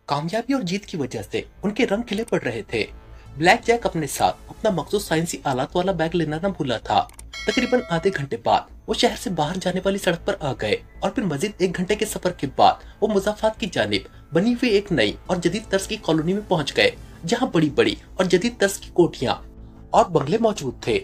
कामयाबी और जीत की वजह से उनके रंग खिले पड़ रहे थे। ब्लैक जैक अपने साथ अपना मखसूस साइंसी आलात वाला बैग लेना न भूला था। तकरीबन आधे घंटे बाद वो शहर से बाहर जाने वाली सड़क पर आ गए और फिर मजीद 1 घंटे के सफर के बाद वो मुज़ाफ़ात की जानिब बनी हुई एक नई और जदीद तर्ज की कॉलोनी में पहुंच गए, जहां बड़ी बड़ी और जदीद तर्ज की कोठियां और बंगले मौजूद थे।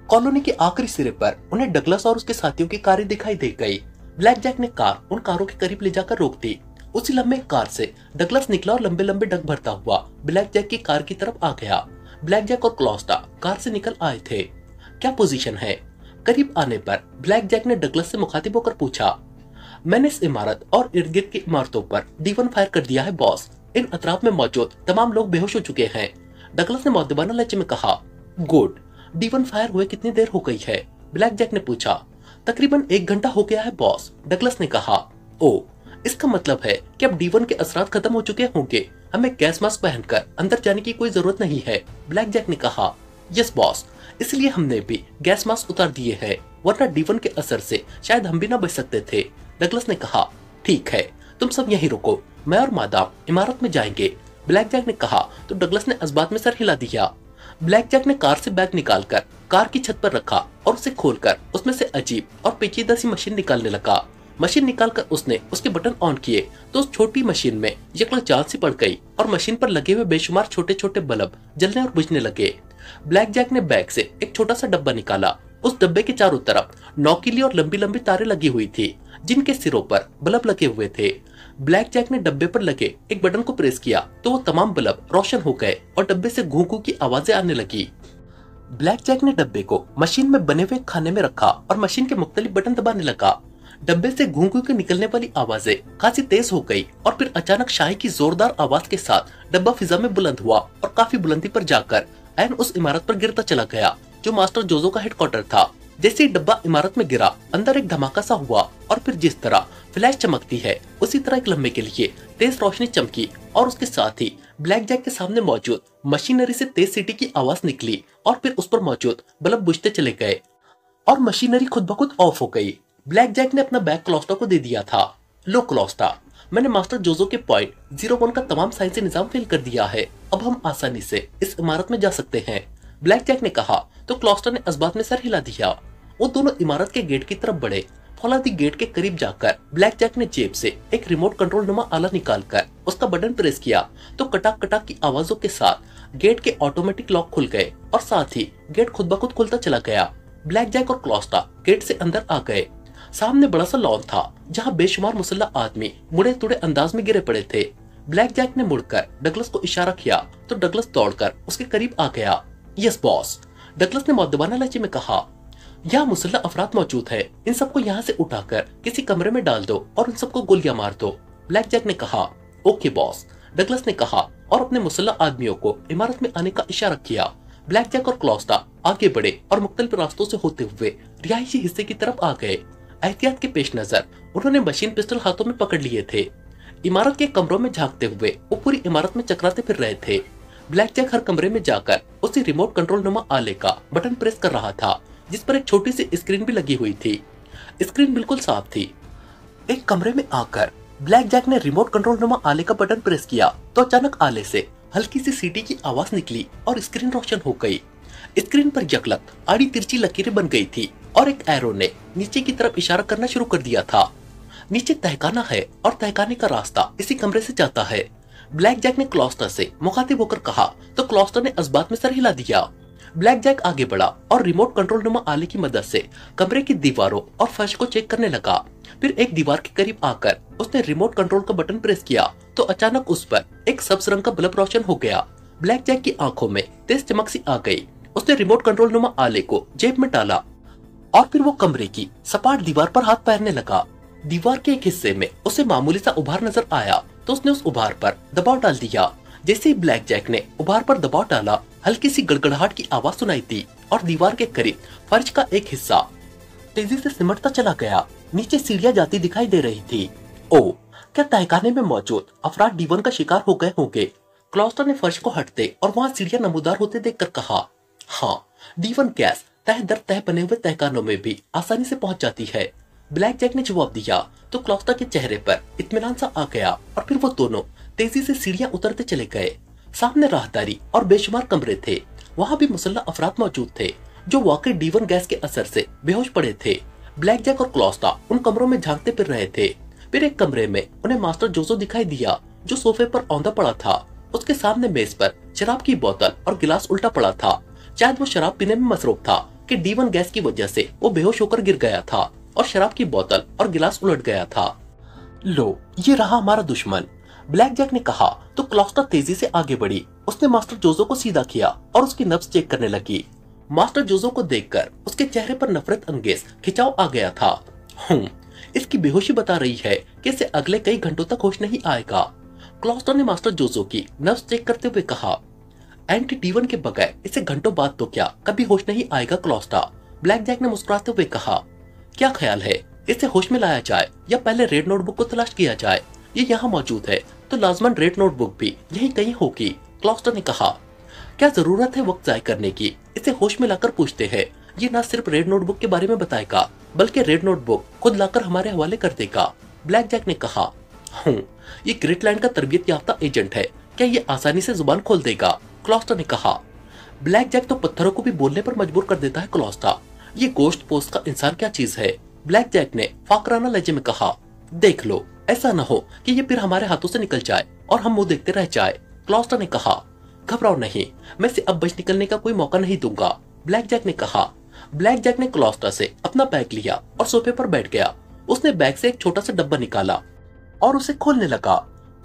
कॉलोनी के आखिरी सिरे पर उन्हें डगलस और उसके साथियों की कारें दिखाई दे गई। ब्लैक जैक ने कार उन कारों के करीब ले जाकर रोक दी। उसी लम्हे कार से डगलस निकला और लंबे लंबे डग भरता हुआ ब्लैक जैक की कार की तरफ आ गया। ब्लैक जैक और क्लॉस्टा कार से निकल आए थे। क्या पोजीशन है? करीब आने पर ब्लैक जैक ने डगलस से मुखातिब होकर पूछा। मैंने इस इमारत और इर्द गिर्द की इमारतों पर D1 फायर कर दिया है बॉस। इन अतराफ में मौजूद तमाम लोग बेहोश हो चुके हैं। डगलस ने मुअद्दबाना लहजे में कहा। गुड, D1 फायर हुए कितनी देर हो गई है? ब्लैक जैक ने पूछा। तकरीबन 1 घंटा हो गया है बॉस, डगलस ने कहा। ओ, इसका मतलब है कि अब D1 के असरात खत्म हो चुके होंगे। हमें गैस मास्क पहनकर अंदर जाने की कोई जरूरत नहीं है, ब्लैक जैक ने कहा। यस बॉस, इसलिए हमने भी गैस मास्क उतार दिए हैं, वरना D1 के असर से शायद हम भी ना बच सकते थे, डगलस ने कहा। ठीक है, तुम सब यहीं रुको, मैं और मादाम इमारत में जाएंगे, ब्लैक जैक ने कहा तो डगलस ने इस्बात में सर हिला दिया। ब्लैक जैक ने कार से बैग निकालकर कार की छत पर रखा और उसे खोलकर उसमें से अजीब और पेचीदा सी मशीन निकालने लगा। मशीन निकालकर उसने उसके बटन ऑन किए तो उस छोटी मशीन में यकला जान सी पड़ गई और मशीन पर लगे हुए बेशुमार छोटे छोटे बल्ब जलने और बुझने लगे। ब्लैक जैक ने बैग से एक छोटा सा डब्बा निकाला। उस डब्बे के चारों तरफ नोकीली और लंबी लंबी तारें लगी हुई थी, जिनके सिरों पर बल्ब लगे हुए थे। ब्लैक जैक ने डब्बे पर लगे एक बटन को प्रेस किया तो वो तमाम बल्ब रोशन हो गए और डब्बे से घू घू की आवाजें आने लगी। ब्लैक जैक ने डब्बे को मशीन में बने हुए खाने में रखा और मशीन के मुख्तलिफ बटन दबाने लगा। डब्बे से घू घू के निकलने वाली आवाजें खासी तेज हो गई और फिर अचानक शाही की जोरदार आवाज के साथ डब्बा फिजा में बुलंद हुआ और काफी बुलंदी पर जाकर ऐन उस इमारत पर गिरता चला गया जो मास्टर जोजो का हेडक्वार्टर था। जैसे ही डब्बा इमारत में गिरा, अंदर एक धमाका सा हुआ और फिर जिस तरह फ्लैश चमकती है उसी तरह एक लम्हे के लिए तेज रोशनी चमकी और उसके साथ ही ब्लैक जैक के सामने मौजूद मशीनरी से तेज सीटी की आवाज निकली और फिर उस पर मौजूद बल्ब बुझते चले गए और मशीनरी खुद ब खुद ऑफ हो गई। ब्लैक जैक ने अपना बैग क्लॉस्टा को दे दिया था। लो क्लॉस्टा, मैंने मास्टर जोजो के पॉइंट 01 का तमाम साइंसी निजाम फेल कर दिया है, अब हम आसानी से इस इमारत में जा सकते हैं, ब्लैक जैक ने कहा तो क्लॉस्टा ने इस्बात में सर हिला दिया। वो दोनों इमारत के गेट की तरफ बढ़े। फौलादी गेट के करीब जाकर ब्लैक जैक ने जेब से एक रिमोट कंट्रोल नुमा आला निकालकर उसका बटन प्रेस किया तो कटाक कटाक की आवाजों के साथ गेट के ऑटोमेटिक लॉक खुल गए और साथ ही गेट खुद ब खुद खुलता चला गया। ब्लैक जैक और क्लॉस्टा गेट से अंदर आ गए। सामने बड़ा सा लॉन था जहाँ बेशुमार मुसल्लह आदमी मुड़े तुड़े अंदाज में गिरे पड़े थे। ब्लैक जैक ने मुड़कर डगलस को इशारा किया तो डगलस दौड़कर उसके करीब आ गया। यस बॉस, डगलस ने मुअद्दबाना लहजे में कहा। यहाँ मुसल्लह अफराद मौजूद है, इन सबको यहाँ से उठाकर किसी कमरे में डाल दो और इन सबको गोलियां मार दो, ब्लैक जैक ने कहा। ओके बॉस, डगलस ने कहा और अपने मुसल्लह आदमियों को इमारत में आने का इशारा किया। ब्लैक जैक और क्लॉस्टा आगे बढ़े और मुख्तलिफ रास्तों से होते हुए रिहायशी हिस्से की तरफ आ गए। एहतियात के पेश नजर उन्होंने मशीन पिस्टल हाथों में पकड़ लिए थे। इमारत के कमरों में झांकते हुए वो पूरी इमारत में चकराते फिर रहे थे। ब्लैक जैक हर कमरे में जाकर उसी रिमोट कंट्रोल नुमा आले का बटन प्रेस कर रहा था, जिस पर एक छोटी सी स्क्रीन भी लगी हुई थी। स्क्रीन बिल्कुल साफ थी। एक कमरे में आकर ब्लैक जैक ने रिमोट कंट्रोल नुमा आले का बटन प्रेस किया तो अचानक आले से हल्की सी सीटी की आवाज निकली और स्क्रीन रोशन हो गई। स्क्रीन पर यकलक आड़ी तिरछी लकीरें बन गई थी और एक एरो ने नीचे की तरफ इशारा करना शुरू कर दिया था। नीचे तहखाना है और तहखाने का रास्ता इसी कमरे से जाता है, ब्लैक जैक ने क्लॉस्टा से मुखातिब होकर कहा तो क्लॉस्टा ने इस्बात में सर हिला दिया। ब्लैक जैक आगे बढ़ा और रिमोट कंट्रोल नुमा आले की मदद से कमरे की दीवारों और फर्श को चेक करने लगा। फिर एक दीवार के करीब आकर उसने रिमोट कंट्रोल का बटन प्रेस किया तो अचानक उस पर एक सब्ज रंग का बल्ब रोशन हो गया। ब्लैक जैक की आंखों में तेज चमक सी आ गई। उसने रिमोट कंट्रोल नुमा आले को जेब में डाला और फिर वो कमरे की सपाट दीवार पर हाथ फेरने लगा। दीवार के एक हिस्से में उसे मामूली सा उभार नजर आया तो उसने उस उभार पर दबाव डाल दिया। जैसे ही ब्लैक जैक ने उभार पर दबाव डाला, हल्की सी गड़गड़ाहट की आवाज सुनाई दी और दीवार के करीब फर्श का एक हिस्सा तेजी से सिमटता चला गया। नीचे सीढ़ियां जाती दिखाई दे रही थी। ओ, क्या तहखाने में मौजूद अफराद D1 का शिकार हो गए होंगे? क्लॉस्टा ने फर्श को हटते और वहाँ सीढ़ियां नमूदार होते देखकर कहा। हाँ, D1 गैस तह दर तह बने हुए तहखानों में भी आसानी से पहुंच जाती है, ब्लैक जैक ने जवाब दिया तो क्लॉस्टा के चेहरे पर इत्मीनान सा आ गया और फिर वो दोनों तेजी से सीढ़ियां उतरते चले गए। सामने राहदारी और बेशुमार कमरे थे। वहाँ भी मुसल्लह अफराद मौजूद थे जो वाकई D1 गैस के असर से बेहोश पड़े थे। ब्लैक जैक और क्लॉस्टा उन कमरों में झांकते फिर रहे थे। फिर एक कमरे में उन्हें मास्टर जोजो दिखाई दिया जो सोफे पर औंधा पड़ा था। उसके सामने मेज पर शराब की बोतल और गिलास उल्टा पड़ा था। शायद वो शराब पीने में मसरूफ था कि D1 गैस की वजह से वो बेहोश होकर गिर गया था और शराब की बोतल और गिलास उलट गया था। लो, ये रहा हमारा दुश्मन, ब्लैक जैक ने कहा तो क्लॉस्टा तेजी से आगे बढ़ी। उसने मास्टर जोजो को सीधा किया और उसकी नब्ज चेक करने लगी। मास्टर जोजो को देखकर उसके चेहरे पर नफरत अंगेज खिंचाव आ गया था। इसकी बेहोशी बता रही है कि इसे अगले कई घंटों तक होश नहीं आएगा। क्लॉस्टा ने मास्टर जोजो की नब्ज चेक करते हुए कहा, एंटी D1 के बगैर इसे घंटों बाद तो क्या कभी होश नहीं आएगा क्लॉस्टा। ब्लैक जैक ने मुस्कुराते हुए कहा, क्या ख्याल है, इसे होश में लाया जाए या पहले रेड नोटबुक को तलाश किया जाए? ये यहाँ मौजूद है तो लाजमन रेड नोटबुक भी यहीं कहीं होगी। क्लॉस्टा ने कहा, क्या जरूरत है वक्त जाय करने की, इसे होश में लाकर पूछते हैं। ये न सिर्फ रेड नोटबुक के बारे में बताएगा बल्कि रेड नोटबुक खुद लाकर हमारे हवाले कर देगा। ब्लैक जैक ने कहा, ये ग्रेटलैंड का तरबियत याफ्ता एजेंट है, क्या ये आसानी से जुबान खोल देगा? क्लॉस्टा ने कहा। ब्लैक जैक तो पत्थरों को भी बोलने पर मजबूर कर देता है क्लॉस्टा, ये गोश्त पोस्ट का इंसान क्या चीज है? ब्लैक जैक ने फाकराना लहजे में कहा, देख लो, ऐसा न हो कि ये फिर हमारे हाथों से निकल जाए और हम मुंह देखते रह जाए। क्लॉस्टा ने कहा, घबराओ नहीं, मैं इसे अब बच निकलने का कोई मौका नहीं दूंगा। ब्लैक जैक ने कहा। ब्लैक जैक ने क्लॉस्टा से अपना बैग लिया और सोफे पर बैठ गया। उसने बैग से एक छोटा सा डब्बा निकाला और उसे खोलने लगा।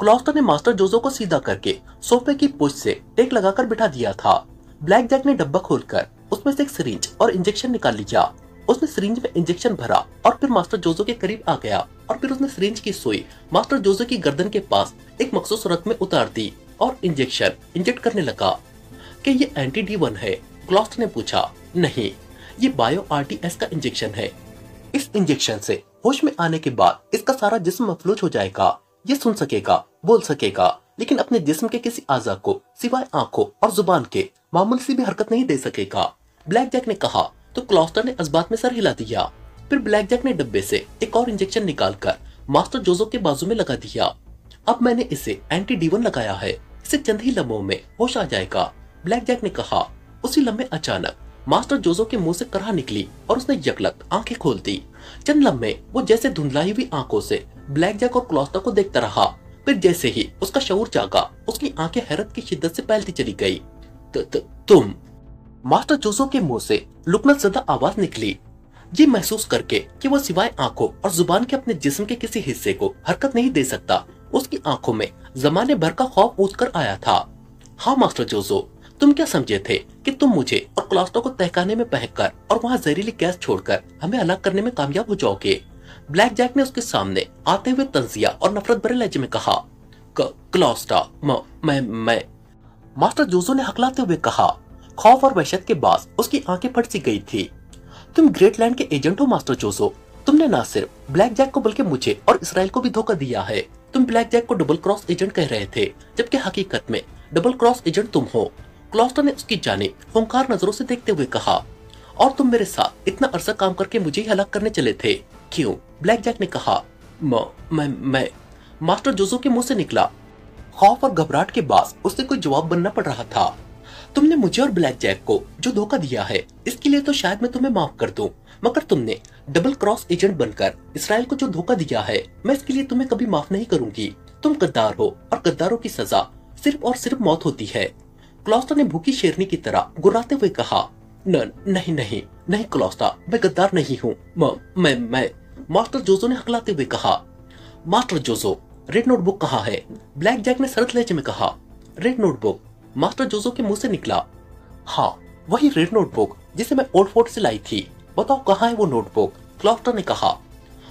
क्लॉस्टा ने मास्टर जोजो को सीधा करके सोफे की पुश से टेक लगाकर बिठा दिया था। ब्लैक जैक ने डब्बा खोलकर उसमें से एक सिरिंज और इंजेक्शन निकाल लिया। उसने सिरिंज में इंजेक्शन भरा और फिर मास्टर जोजो के करीब आ गया और फिर उसने सिरिंज की सुई मास्टर जोजो की गर्दन के पास एक मखसूस रग में उतार दी और इंजेक्शन इंजेक्ट करने लगा। कि ये एंटी D1 है? क्लॉस्टा ने पूछा। नहीं, ये बायो RTS का इंजेक्शन है। इस इंजेक्शन से होश में आने के बाद इसका सारा जिस्म मफलूज हो जाएगा। ये सुन सकेगा, बोल सकेगा, लेकिन अपने जिस्म के किसी आज़ा को सिवाय आंखों और जुबान के मामूली सी भी हरकत नहीं दे सकेगा। ब्लैक जैक ने कहा तो क्लॉस्टा ने इस्बात में सर हिला दिया। फिर ब्लैक जैक ने डब्बे से एक और इंजेक्शन निकालकर मास्टर जोजो के बाजू में लगा दिया। अब मैंने इसे एंटी D1 लगाया है, इसे चंद ही लम्हों में होश आ जाएगा। ब्लैक जैक ने कहा। उसी लम्हे अचानक मास्टर जोजो के मुंह से कराह निकली और उसने यकलक आंखें खोल दी। चंद लम्हे वो जैसे धुंधलाई हुई आंखों से ब्लैक जैक और क्लॉस्टा को देखता रहा। फिर जैसे ही उसका शऊर जागा, उसकी आंखें हैरत की शिद्दत से फैलती चली गई। तुम? मास्टर जोजो के मुंह से लुकनत ज़दा आवाज निकली। ये महसूस करके कि वो सिवाय आंखों और जुबान के अपने जिस्म के किसी हिस्से को हरकत नहीं दे सकता, उसकी आंखों में जमाने भर का खौफ ऊद कर आया था। हाँ मास्टर जोजो, तुम क्या समझे थे कि तुम मुझे और क्लॉस्टा को तहखाने में बहकर और वहाँ जहरीली गैस छोड़कर हमें अलग करने में कामयाब हो जाओगे? ब्लैक जैक ने उसके सामने आते हुए तंजिया और नफरत भरे लहजे में कहा। क्लॉस्टा, मैं मास्टर जोजो ने हकलाते हुए कहा। खौफ और वहशत के बाद उसकी आंखें फट सी गई थी। तुम ग्रेटलैंड के एजेंट हो मास्टर जोजो। तुमने न सिर्फ ब्लैक जैक को बल्कि मुझे और इसराइल को भी धोखा दिया है। तुम ब्लैक जैक को डबल क्रॉस एजेंट कह रहे थे, जबकि हकीकत में डबल क्रॉस एजेंट तुम हो। क्लॉस्टा ने उसकी जानिब खूंखार नजरों से देखते हुए कहा। और तुम मेरे साथ इतना अरसा काम करके मुझे ही हलाक करने चले थे, क्यों? ब्लैक जैक ने कहा। मैं मास्टर जोजो के मुंह से निकला। खौफ और घबराहट के बाद उसे कोई जवाब बनना पड़ रहा था। तुमने मुझे और ब्लैक जैक को जो धोखा दिया है, इसके लिए तो शायद मैं तुम्हें माफ कर दूं, मगर तुमने डबल क्रॉस एजेंट बनकर इसराइल को जो धोखा दिया है, मैं इसके लिए तुम्हें कभी माफ नहीं करूंगी। तुम गद्दार हो और गद्दारों की सजा सिर्फ और सिर्फ मौत होती है। क्लॉस्टा ने भूखी शेरनी की तरह गुर्राते हुए कहा। नहीं क्लॉस्टा, मैं गद्दार नहीं हूँ। मैं मास्टर जोजो ने हकलाते हुए कहा। मास्टर जोजो, रेड नोटबुक कहाँ है? ब्लैक जैक ने सरत लहजे में कहा। Red notebook? मास्टर जोजो के मुंह से निकला। हाँ, वही रेड नोटबुक जिसे मैं ओल्ड फोर्ट से लाई थी। बताओ कहाँ है वो नोटबुक? क्लॉस्टा ने कहा।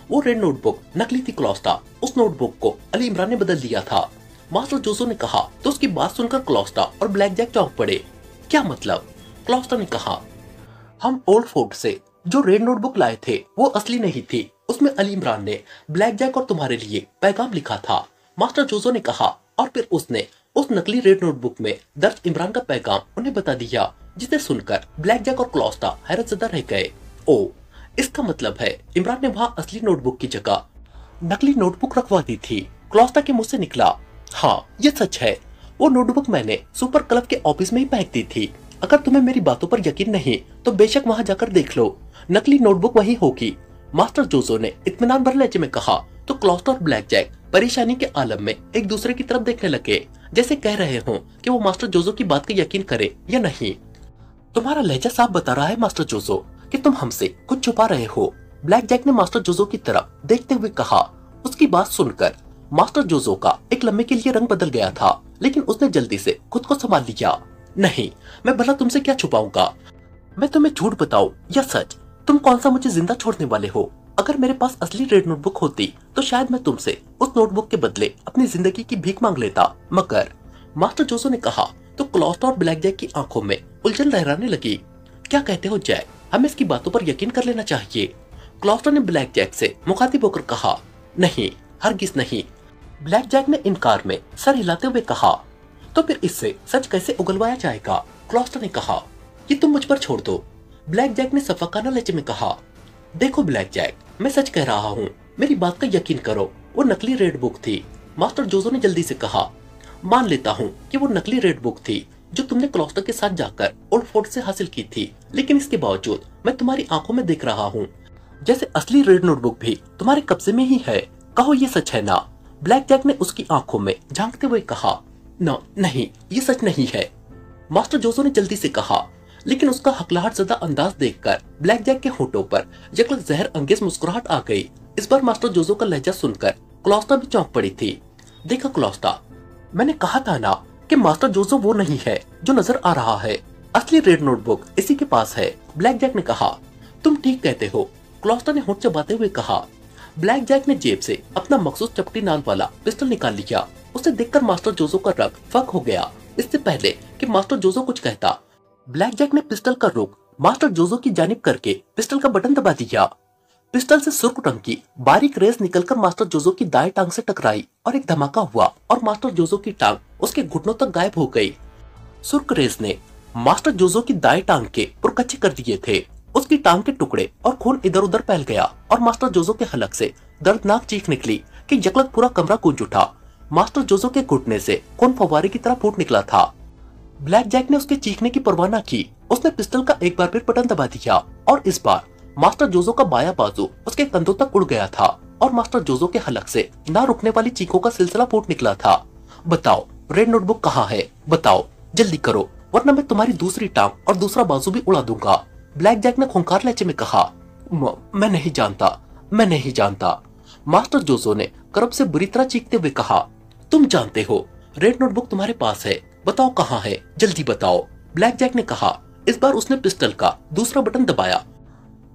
वो रेड नोटबुक नकली थी क्लॉस्टा, उस नोटबुक को अली इमरान ने बदल दिया था। मास्टर जोजो ने कहा तो उसकी बात सुनकर क्लॉस्टा और ब्लैक जैक चौंक पड़े। क्या मतलब? क्लॉस्टा ने कहा। हम ओल्ड फोर्ट से जो रेड नोटबुक लाए थे वो असली नहीं थी, उसमें अली इमरान ने ब्लैक जैक और तुम्हारे लिए पैगाम लिखा था। मास्टर जोजो ने कहा और फिर उसने उस नकली रेड नोटबुक में दर्ज इमरान का पैगाम उन्हें बता दिया, जिसे सुनकर ब्लैक जैक और क्लॉस्टा हैरतज़दा रह गए। ओ, इसका मतलब है इमरान ने वहाँ असली नोटबुक की जगह नकली नोटबुक रखवा दी थी। क्लॉस्टा के मुंह से निकला। हाँ, ये सच है। वो नोटबुक मैंने सुपर क्लब के ऑफिस में ही फेंक दी थी। अगर तुम्हें मेरी बातों पर यकीन नहीं तो बेशक वहाँ जाकर देख लो। नकली नोटबुक वही होगी। मास्टर जोजो ने इत्मीनान भरे लहजे में कहा। तो क्लॉस्ट और ब्लैक जैक परेशानी के आलम में एक दूसरे की तरफ देखने लगे, जैसे कह रहे हों कि वो मास्टर जोजो की बात का यकीन करे या नहीं। तुम्हारा लहजा साफ बता रहा है मास्टर जोजो कि तुम हमसे कुछ छुपा रहे हो, ब्लैक जैक ने मास्टर जोजो की तरफ देखते हुए कहा। उसकी बात सुनकर मास्टर जोजो का एक लम्हे के लिए रंग बदल गया था, लेकिन उसने जल्दी से खुद को संभाल लिया। नहीं, मैं भला तुमसे क्या छुपाऊंगा? मैं तुम्हें झूठ बताऊं या सच, तुम कौन सा मुझे जिंदा छोड़ने वाले हो? अगर मेरे पास असली रेड नोटबुक होती तो शायद मैं तुमसे उस नोटबुक के बदले अपनी जिंदगी की भीख मांग लेता, मगर मास्टर जोजो ने कहा। तो क्लॉस्ट और ब्लैक जैक की आंखों में उलझन लहराने लगी। क्या कहते हो जैक, हमें इसकी बातों पर यकीन कर लेना चाहिए? क्लॉस्ट ने ब्लैक जैक से मुखातिब होकर कहा। नहीं, हरगिज नहीं। ब्लैक जैक ने इनकार में सर हिलाते हुए कहा। तो फिर इससे सच कैसे उगलवाया जाएगा? क्लॉस्ट ने कहा। ये तुम मुझ पर छोड़ दो, ब्लैक जैक ने सफाकाना लहजे में कहा। देखो ब्लैक जैक, मैं सच कह रहा हूँ, मेरी बात का यकीन करो, वो नकली रेड बुक थी। मास्टर जोजो ने जल्दी से कहा। मान लेता हूँ कि वो नकली रेड बुक थी जो तुमने क्लॉस्टर के साथ जाकर ओल्ड फोर्ट से हासिल की थी, लेकिन इसके बावजूद मैं तुम्हारी आंखों में देख रहा हूँ जैसे असली रेड नोटबुक भी तुम्हारे कब्जे में ही है। कहो ये सच है ना? ब्लैक जैक ने उसकी आंखों में झांकते हुए कहा। न, नहीं, ये सच नहीं है, मास्टर जोजो ने जल्दी से कहा। लेकिन उसका हकलाहट ज़दा अंदाज देखकर ब्लैक जैक के होठों पर यकलक जहर अंगेज मुस्कुराहट आ गई। इस बार मास्टर जोजो का लहजा सुनकर क्लॉस्टा भी चौंक पड़ी थी। देखा क्लॉस्टा, मैंने कहा था ना कि मास्टर जोजो वो नहीं है जो नजर आ रहा है। असली रेड नोटबुक इसी के पास है, ब्लैक जैक ने कहा। तुम ठीक कहते हो, क्लॉस्टा ने होंठ चबाते हुए कहा। ब्लैक जैक ने जेब से अपना मखसूस चपटी नाल वाला पिस्टल निकाल लिया। उसे देखकर मास्टर जोजो का रंग फक हो गया। इससे पहले कि मास्टर जोजो कुछ कहता, ब्लैक जैक ने पिस्टल का रुख मास्टर जोजो की जानिब करके पिस्टल का बटन दबा दिया। पिस्टल से सुर्ख रंग की बारीक रेस निकलकर मास्टर जोजो की दाएं टांग से टकराई और एक धमाका हुआ और मास्टर जोजो की टांग उसके घुटनों तक गायब हो गई। सुर्ख रेस ने मास्टर जोजो की दाएं टांग के पुरकच्चे कर दिए थे। उसकी टांग के टुकड़े और खून इधर उधर फैल गया और मास्टर जोजो के हलक से दर्दनाक चीख निकली कि यकलक पूरा कमरा गूंज उठा। मास्टर जोजो के घुटने से खून फव्वारे की तरह फूट निकला था। ब्लैक जैक ने उसके चीखने की परवाह न की। उसने पिस्टल का एक बार फिर बटन दबा दिया और इस बार मास्टर जोजो का बायां बाजू उसके कंधों तक उड़ गया था और मास्टर जोजो के हलक से ना रुकने वाली चीखों का सिलसिला फूट निकला था। बताओ, रेड नोटबुक कहाँ है? बताओ, जल्दी करो, वरना मैं तुम्हारी दूसरी टांग और दूसरा बाजू भी उड़ा दूंगा, ब्लैक जैक ने खूंखार लहजे में कहा। मैं नहीं जानता, मैं नहीं जानता, मास्टर जोजो ने करब से बुरी तरह चीखते हुए कहा। तुम जानते हो, रेड नोटबुक तुम्हारे पास है, बताओ कहाँ है, जल्दी बताओ, ब्लैक जैक ने कहा। इस बार उसने पिस्टल का दूसरा बटन दबाया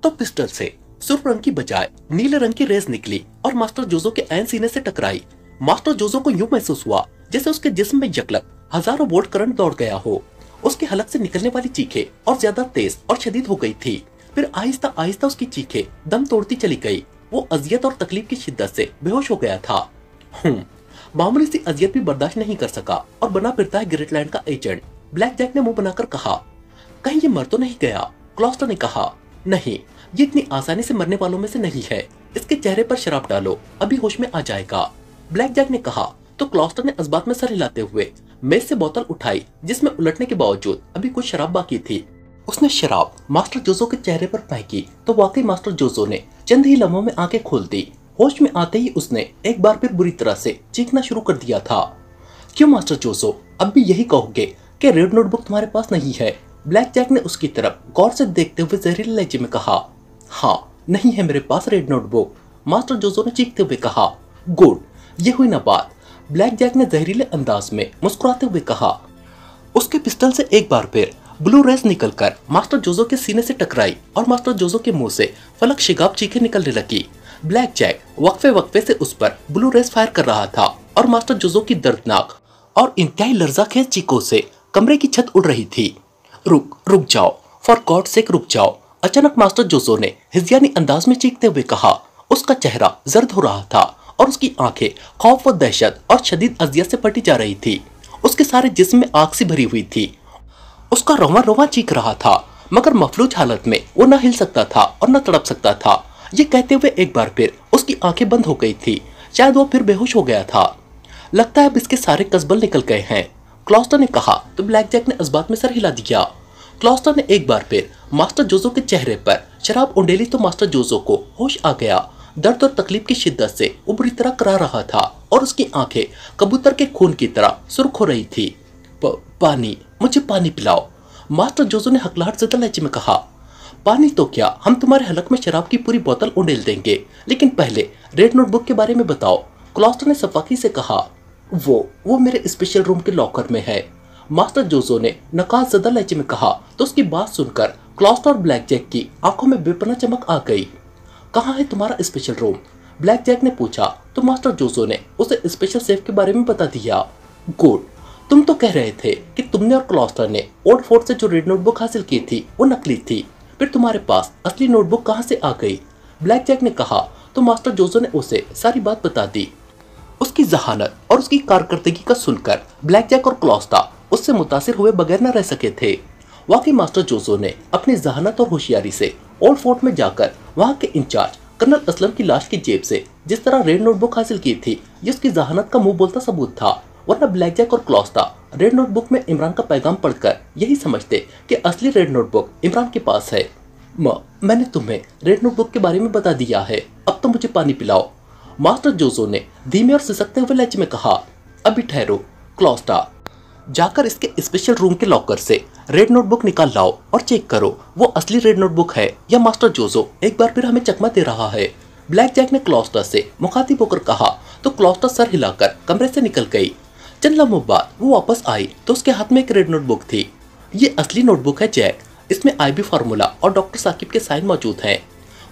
तो पिस्टल से सुर्ख रंग की बजाय नीले रंग की रेस निकली और मास्टर जोजो के ऐन सीने से टकराई। मास्टर जोजो को यूं महसूस हुआ जैसे उसके जिस्म में यकलक हजारों वोल्ट करंट दौड़ गया हो। उसके हलक से निकलने वाली चीखें और ज्यादा तेज और शदीद हो गई थी। फिर आहिस्ता आहिस्ता उसकी चीखें दम तोड़ती चली गई। वो अजियत और तकलीफ की शिद्दत से बेहोश हो गया था। मामूली सी अजियत भी बर्दाश्त नहीं कर सका और बना फिरता है ग्रेटलैंड का एजेंट, ब्लैक जैक ने मुंह बनाकर कहा। कहीं ये मर तो नहीं गया? क्लॉस्टर ने कहा। नहीं, ये इतनी आसानी से मरने वालों में से नहीं है, इसके चेहरे पर शराब डालो, अभी होश में आ जाएगा, ब्लैक जैक ने कहा। तो क्लॉस्टर ने इस बात में सर हिलाते हुए मेज से बोतल उठाई जिसमें उलटने के बावजूद अभी कुछ शराब बाकी थी। उसने शराब मास्टर जोजो के चेहरे पर फेंकी तो वाकई मास्टर जोजो ने चंद ही लम्हों में आंखें खोल दी। होश में आते ही उसने एक बार फिर बुरी तरह से चीखना शुरू कर दिया था। क्यों मास्टर जोजो, अब भी यही कहोगे कि रेड नोटबुक तुम्हारे पास नहीं है? ब्लैक जैक ने उसकी तरफ गौर से देखते हुए जहरीले लहजे में कहा। हाँ, नहीं है मेरे पास रेड नोटबुक, मास्टर जोजो ने चीखते हुए कहा। गुड, ये हुई ना बात, ब्लैक जैक ने जहरीले अंदाज में मुस्कुराते हुए कहा। उसके पिस्टल से एक बार फिर ब्लू रेस निकलकर मास्टर जोजो के सीने से टकराई और मास्टर जोजो के मुंह से फलक शिगाब चीखें निकलने लगी। ब्लैक जैक वक्फे वक्फे से उस पर ब्लू रेस फायर कर रहा था और मास्टर जोजो की दर्दनाक और इंतहाई लर्जाखेज चीखों से कमरे की छत उड़ रही थी। रुक जाओ, फॉर गॉड सेक रुक जाओ, अचानक मास्टर जोजो ने हिज़्यानी अंदाज में चीखते हुए कहा। उसका चेहरा जर्द हो रहा था और उसकी आंखें खौफ व दहशत और शदीद अजियत से फटी जा रही थी। उसके सारे जिस्म में आग सी भरी हुई थी। उसका रोवा रोवा चीख रहा था, मगर मफलूज हालत में वो न हिल सकता था और न तड़प सकता था। ये कहते हुए एक बार फिर उसकी आंखें बंद हो गई थी, शायद वो फिर बेहोश हो गया था। लगता है अब इसके सारे कसबल निकल गए हैं, क्लॉस्टर ने कहा तो ब्लैक जैक ने इस बात में सर हिला दिया। क्लॉस्टर ने एक बार फिर मास्टर जोजो के चेहरे पर शराब उंडेली तो मास्टर जोजो को होश आ गया। दर्द और तकलीफ की शिद्दत से वो बुरी तरह करा रहा था और उसकी आंखें कबूतर के खून की तरह सुर्ख हो रही थी। पानी, मुझे पानी पिलाओ, मास्टर जोजो ने हकलाहट से लहजे में कहा। पानी तो क्या, हम तुम्हारे हलक में शराब की पूरी बोतल उंडेल देंगे, लेकिन पहले रेड नोटबुक के बारे में बताओ, क्लॉस्टर ने सफाकी से कहा। वो मेरे स्पेशल रूम के लॉकर में है, मास्टर जोजो ने नकाज़दा लहजे में कहा तो उसकी बात सुनकर क्लॉस्टर और ब्लैक जैक की आंखों में बेपनाह चमक आ गई। कहाँ है तुम्हारा स्पेशल रूम, ब्लैक जैक ने पूछा तो मास्टर जोजो ने उसे स्पेशल सेफ के बारे में बता दिया। गुड, तुम तो कह रहे थे कि तुमने और क्लॉस्टर ने ओल्ड फोर्ट से जो रेड नोटबुक हासिल की थी वो नकली थी, फिर तुम्हारे पास असली नोटबुक कहाँ से आ गई, ब्लैक जैक ने कहा तो मास्टर जोजो ने उसे सारी बात बता दी। उसकी जहानत और उसकी कारकर्दगी का सुनकर ब्लैक जैक और क्लॉस्टर उससे मुतासिर हुए बगैर न रह सके थे। वाकई मास्टर जोजो ने अपनी जहानत और होशियारी से ओल्ड फोर्ट में जाकर वहां के इंचार्ज कर्नल असलम की लाश की जेब से जिस तरह रेड नोटबुक हासिल की थी, ये उसकी जहानत का मुंह बोलता सबूत था। वरना ब्लैक जैक और क्लॉस्टर रेड नोटबुक में इमरान का पैगाम पढ़कर यही समझते कि असली रेड नोटबुक इमरान के पास है। मैंने तुम्हें रेड नोटबुक के बारे में बता दिया है, अब तो मुझे पानी पिलाओ, मास्टर जोजो ने धीमे और सिसकते हुए लहजे में कहा। अभी ठहरो क्लॉस्टर, जाकर इसके स्पेशल रूम के लॉकर से रेड नोटबुक निकाल लाओ और चेक करो वो असली रेड नोटबुक है या मास्टर जोजो एक बार फिर हमें चकमा दे रहा है, ब्लैक जैक ने क्लॉस्टर से मुखातिब होकर कहा तो क्लॉस्टर सर हिलाकर कमरे से निकल गई। चंद लम्हों बाद वो वापस आई तो उसके हाथ में एक रेड नोटबुक थी। ये असली नोटबुक है जैक, इसमें IB फार्मूला और डॉक्टर साकिब के साइन मौजूद हैं,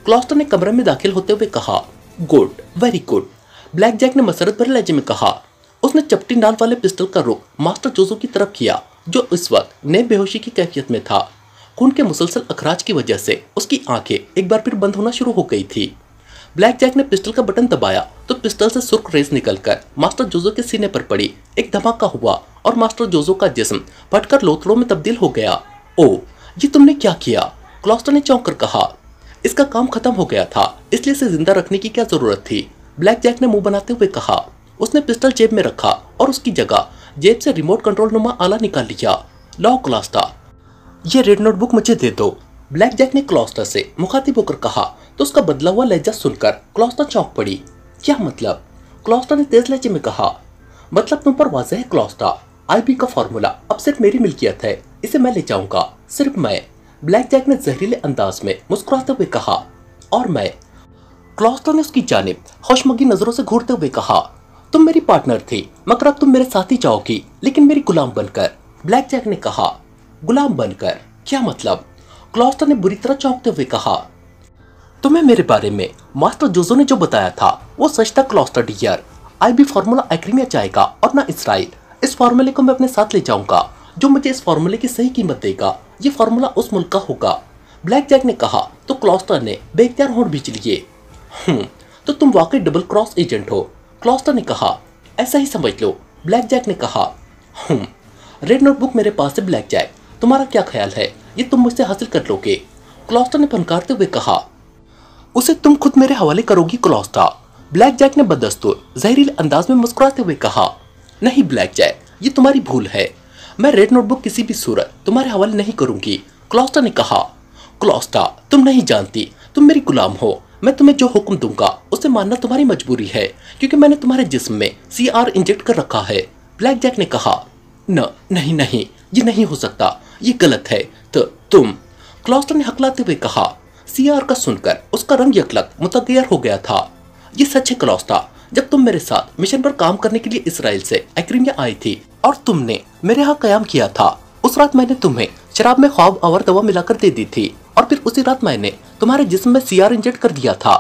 क्लॉस्टर ने कमरे में दाखिल होते हुए कहा। Good, very good, Black Jack ने मसरत भरे लहजे में कहा। उसने चपटी नाल वाले पिस्टल का रुख मास्टर जोजो की तरफ किया जो इस वक्त नए बेहोशी की कैफियत में था। खून के मुसलसल अखराज की वजह से उसकी आंखें एक बार फिर बंद होना शुरू हो गई थी। ब्लैक जैक ने पिस्टल का बटन दबाया तो पिस्टल से सुर्ख रेस निकलकर मास्टर जोजो के सीने पर पड़ी। एक धमाका हुआ और मास्टर जोजो का जिस्म फटकर लोथड़ों में तब्दील हो गया। ओ, ये तुमने क्या किया, क्लॉस्टर ने चौंक कर कहा। इसका काम खत्म हो गया था, इसलिए इसे जिंदा रखने की क्या जरूरत थी, ब्लैक जैक ने मुंह बनाते हुए कहा। उसने पिस्टल जेब में रखा और उसकी जगह जेब से रिमोट कंट्रोल नुमा आला निकाल लिया। लो क्लॉस्टर, ये रेड नोटबुक मुझे दे दो, ब्लैक जैक ने क्लॉस्टर से मुखातिब होकर कहा तो उसका बदला हुआ लहजा सुनकर क्लॉस्टर चौंक पड़ी। क्या मतलब, क्लॉस्टर ने तेज लहजे में कहा। मतलब तुम पर वाज़ेह है क्लॉस्टर, IB का फार्मूला अब सिर्फ मेरी मिल्कियत है, इसे मैं ले जाऊंगा, सिर्फ मैं, ब्लैक जैक ने जहरीले अंदाज में मुस्कुराते हुए कहा। और मैं, क्लॉस्टर ने उसकी जानिब खुशमगी नजरों से घूरते हुए कहा। तुम मेरी पार्टनर थी मगर अब तुम मेरे साथ ही जाओगी, लेकिन मेरी गुलाम बनकर, ब्लैक जैक ने कहा। गुलाम बनकर, क्या मतलब, क्लॉस्टर ने बुरी तरह चौंकते हुए कहा। तुम्हें मेरे बारे में मास्टर जोजो ने जो बताया था वो सच था क्लॉस्टर डियर। IB फार्मूला एक्रीमिया जाएगा और ना इसराइल। इस फार्मूले को मैं अपने साथ ले जाऊंगा, जो मुझे इस फार्मूले की सही कीमत देगा, ये फार्मूला उस मुल्क का होगा, ब्लैक जैक ने कहा तो क्लॉस्टर ने बेख्तियार होंठ भींच लिए। तो तुम वाकई डबल क्रॉस एजेंट हो, क्लॉस्टर ने कहा। ऐसा ही समझ लो, ब्लैक जैक ने कहा। रेड नोटबुक मेरे पास है ब्लैक जैक, तुम्हारा क्या ख्याल है, ये तुम मुझसे हासिल कर लोगे, क्लॉस्टर ने फनकारते हुए कहा। उसे तुम खुद मेरे हवाले करोगी क्लॉस्टर, ब्लैक जैक ने बदस्तूर जहरीले अंदाज में मुस्कुराते हुए कहा। नहीं ब्लैक जैक, ये तुम्हारी भूल है, मैं रेड नोटबुक किसी भी सूरत तुम्हारे हवाले नहीं करूंगी, क्लॉस्टर ने कहा। क्लॉस्टर, तुम नहीं जानती, तुम मेरी गुलाम हो, मैं तुम्हें जो हुक्म दूंगा उसे मानना तुम्हारी मजबूरी है, क्योंकि मैंने तुम्हारे जिस्म में CR इंजेक्ट कर रखा है, ब्लैक जैक ने कहा। नहीं नहीं, ये नहीं हो सकता, ये गलत है, तो तुम, क्लॉस्टर ने हकलाते हुए कहा। CR का सुनकर उसका रंग यकलक मुतगैर हो गया था। ये सच है क्लॉस्टर, जब तुम मेरे साथ मिशन पर काम करने के लिए इसराइल से एक्रीमिया आई थी और तुमने मेरे यहाँ कयाम किया था, उस रात मैंने तुम्हें शराब में ख्वाब आवर दवा मिलाकर दे दी थी और फिर उसी रात मैंने तुम्हारे जिस्म में CR इंजेक्ट कर दिया था।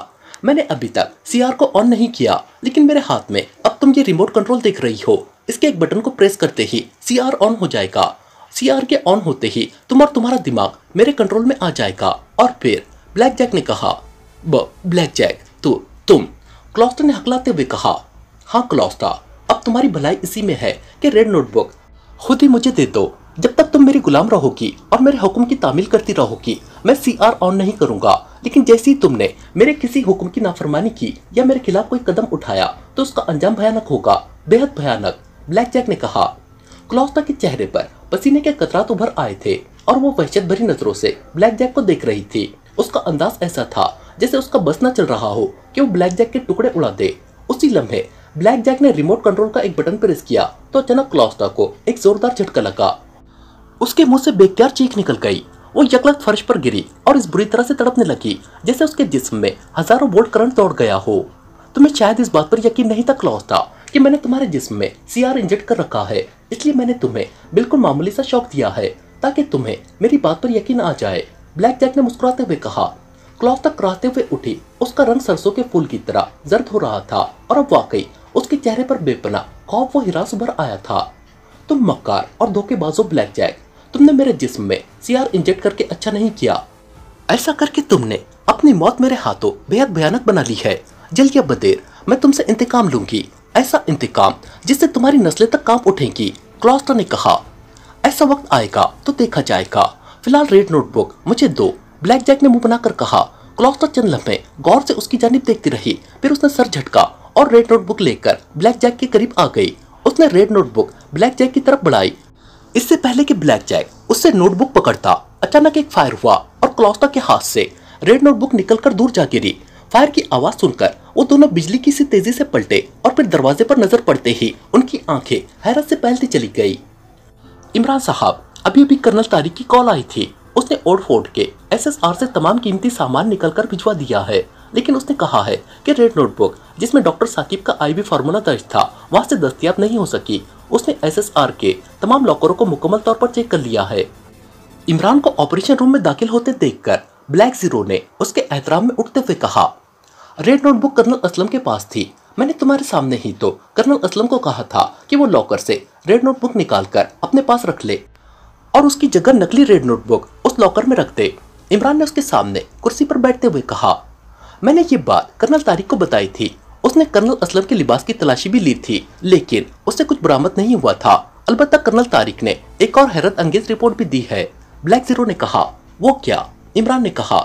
मैंने अभी तक CR को ऑन नहीं किया, लेकिन मेरे हाथ में अब तुम ये रिमोट कंट्रोल देख रही हो, इसके एक बटन को प्रेस करते ही CR ऑन हो जाएगा। CR के ऑन होते ही तुम और तुम्हारा दिमाग मेरे कंट्रोल में आ जाएगा। और फिर, ब्लैक जैक ने कहा। ब्लैक जैक, तुम, क्लॉस्टर ने हकलाते हुए कहा। हाँ क्लॉस्टर, अब तुम्हारी भलाई इसी में है कि रेड नोटबुक खुद ही मुझे दे दो। जब तक तुम मेरी गुलाम रहोगी और मेरे हुक्म की तामील करती रहोगी, मैं सीआर ऑन नहीं करूंगा, लेकिन जैसे ही तुमने मेरे किसी हुक्म की नाफरमानी की या मेरे खिलाफ कोई कदम उठाया तो उसका अंजाम भयानक होगा, बेहद भयानक, ब्लैक जैक ने कहा। क्लॉस्टा के चेहरे पर पसीने के कतरात उभर आए थे और वो वहशत भरी नजरों से ब्लैक जैक को देख रही थी। उसका अंदाज ऐसा था जैसे उसका बस न चल रहा हो कि वो ब्लैक जैक के टुकड़े उड़ा दे। उसी लम्हे ब्लैक जैक ने रिमोट कंट्रोल का एक बटन प्रेस किया तो अचानक क्लॉस्टा को एक जोरदार झटका लगा। उसके मुंह से बेख्तियार चीख निकल गई। वो यकलक फर्श पर गिरी और इस बुरी तरह से तड़पने लगी जैसे उसके जिस्म में हजारों वोल्ट करंट दौड़ गया हो। तुम्हें शायद इस बात पर यकीन नहीं था क्लॉस्टा कि मैंने तुम्हारे जिस्म में सीआर इंजेक्ट कर रखा है, इसलिए मैंने तुम्हें बिल्कुल मामूली सा शौक दिया है ताकि तुम्हें मेरी बात पर यकीन आ जाए, ब्लैक जैक ने मुस्कुराते हुए कहा। क्लॉस्टा कराहते हुए उठी। उसका रंग सरसों के फूल की तरह जर्द हो रहा था और अब वाकई उसके चेहरे पर बेपनाह खौफ व हिरास उभर आया था। तुम मक्कार और धोखेबाज हो ब्लैक जैक, तुमने मेरे जिस्म में सीआर इंजेक्ट करके अच्छा नहीं किया। ऐसा करके तुमने अपनी मौत मेरे हाथों बेहद भयानक बना ली है। जल्द या बदेर मैं तुमसे इंतकाम लूंगी, ऐसा इंतकाम जिससे तुम्हारी नस्लें तक कांप उठेंगी, क्लॉस्टा ने कहा। ऐसा वक्त आएगा तो देखा जाएगा, फिलहाल रेड नोटबुक मुझे दो, ब्लैक जैक ने मुंह बनाकर कहा। क्लॉस्टा चंद लम्हे गौर से उसकी जानिब देखती रही, फिर उसने सर झटका और रेड नोटबुक लेकर ब्लैक जैक के करीब आ गई। उसने रेड नोटबुक ब्लैक जैक की तरफ बढ़ाई। इससे पहले कि ब्लैक जैक उससे नोटबुक पकड़ता, अचानक एक फायर हुआ और क्लॉस्टा के हाथ से रेड नोटबुक निकलकर दूर जा गिरी। फायर की आवाज सुनकर वो दोनों बिजली की सी तेजी से पलटे और फिर दरवाजे पर नजर पड़ते ही उनकी आंखें हैरत से फैलती चली गई। इमरान साहब, अभी अभी कर्नल तारिक की कॉल आई थी। उसने ओडफोर्ड के एसएसआर से तमाम कीमती सामान निकलकर भिजवा दिया है, लेकिन उसने कहा है कि रेड नोटबुक जिसमें डॉक्टर साकिब का आईबी फार्मूला दर्ज था वहां से दस्तयाब नहीं हो सकी। उसने एसएसआर के तमाम लॉकरों को मुकम्मल तौर पर चेक कर लिया है। इमरान को ऑपरेशन रूम में दाखिल होते देखकर ब्लैक जीरो ने उसके एहतराम में उठते हुए कहा, रेड नोटबुक कर्नल असलम के पास थी। मैंने तुम्हारे सामने ही तो कर्नल असलम को कहा था कि वो लॉकर से रेड नोटबुक निकालकर अपने पास रख ले और उसकी जगह नकली रेड नोटबुक उस लॉकर में रख दे। इमरान ने उसके सामने कुर्सी पर बैठते हुए कहा, मैंने ये बात कर्नल तारिक को बताई थी। उसने कर्नल असलम के लिबास की तलाशी भी ली थी, लेकिन उससे कुछ बरामद नहीं हुआ था। अलबत्ता कर्नल तारिक ने एक और हैरत अंगेज रिपोर्ट भी दी है, ब्लैक जीरो ने कहा। वो क्या? इमरान ने कहा।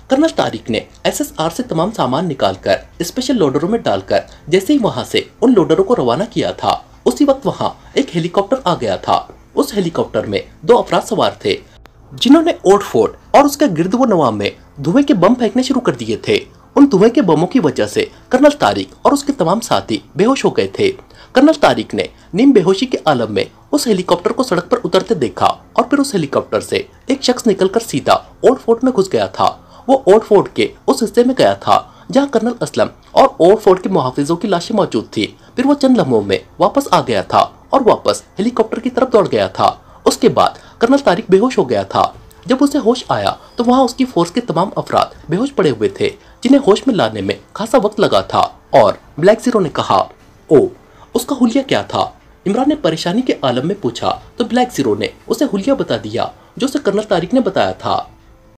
कर्नल तारिक ने एसएसआर से तमाम सामान निकालकर स्पेशल लोडरों में डालकर जैसे ही वहां से उन लोडरों को रवाना किया था, उसी वक्त वहां एक हेलीकॉप्टर आ गया था। उस हेलीकॉप्टर में 2 अफराद सवार थे जिन्होंने ओडफोर्ड और उसके गिर्द व नवाब में धुएं के बम फेंकने शुरू कर दिए थे। उन धुएं के बमों की वजह से कर्नल तारिक और उसके तमाम साथी बेहोश हो गए थे। कर्नल तारिक ने नीम बेहोशी के आलम में उस हेलीकॉप्टर को सड़क पर उतरते देखा और फिर उस हेलीकॉप्टर से एक शख्स निकलकर सीधा ओडफोर्ड में घुस गया था। वो ओडफोर्ड के उस हिस्से में गया था जहां कर्नल असलम और ओडफोर्ड के मुहाफिजों की लाशें मौजूद थी। फिर वो चंद लम्हों में वापस आ गया था और वापस हेलीकॉप्टर की तरफ दौड़ गया था। उसके बाद कर्नल तारिक बेहोश हो गया था। जब उसे होश आया तो वहां उसकी फोर्स के तमाम अफराद बेहोश पड़े हुए थे जिन्हें होश में लाने में खासा वक्त लगा था। और ब्लैक जीरो ने कहा, ओ, उसका हुलिया क्या था? इमरान ने परेशानी के आलम में पूछा तो ब्लैक जीरो ने उसे हुलिया बता दिया जो उसे कर्नल तारिक ने बताया था।